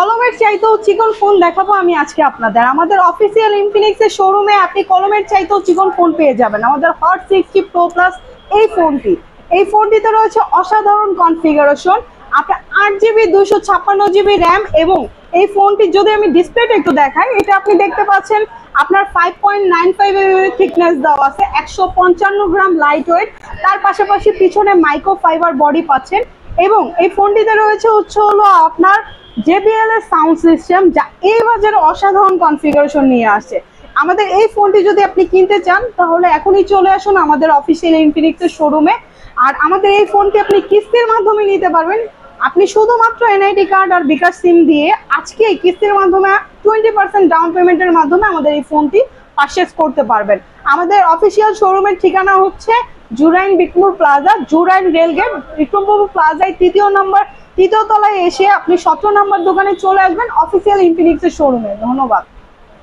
কলমের চাইতেও চিকন ফোন দেখাবো আমি আজকে আপনাদের। আমাদের অফিসিয়াল ইনফিনিক্স এর শোরুমে আপনি কলমের চাইতেও চিকন ফোন পেয়ে যাবেন। আমাদের হট 60 প্রো প্লাস এই ফোনটিতে রয়েছে অসাধারণ কনফিগারেশন। আপনার 8GB 256GB র্যাম এবং এই ফোনটি যদি আমি ডিসপ্লেটা একটু দেখাই, এটা আপনি দেখতে পাচ্ছেন আপনার 5.95 mm থিকনেস দেওয়া আছে, 155 গ্রাম লাইট ওয়েট। তার পাশাপাশি পিছনে মাইক্রো ফাইবার বডি পাচ্ছেন এবং এই ফোনটিতে রয়েছে হলো আপনার JBL এর সাউন্ড সিস্টেম, যা এই বাজারে অসাধারণ কনফিগারেশন নিয়ে আসছে। আমাদের এই ফোনটি যদি আপনি কিনতে চান তাহলে এখনই চলে আসুন আমাদের অফিসিয়াল ইনফিনিক্স এর শোরুমে। আর আমাদের এই ফোনটি আপনি কিস্তির মাধ্যমে নিতে পারবেন। আপনি শুধুমাত্র NID কার্ড আর বিকাশ সিম দিয়ে আজকে কিস্তির মাধ্যমে 20% ডাউন পেমেন্টের মাধ্যমে আমাদের এই ফোনটি পারচেজ করতে পারবেন। আমাদের অফিসিয়াল শোরুমের ঠিকানা হচ্ছে জুরাইন বিক্রমপুর প্লাজা, জুরাইন রেলগেট বিক্রমপুর প্লাজায় তৃতীয় তলায় এসে আপনি 17 নম্বর দোকানে চলে আসবেন অফিসিয়াল ইনফিনিক্স এর শোরুমে। ধন্যবাদ।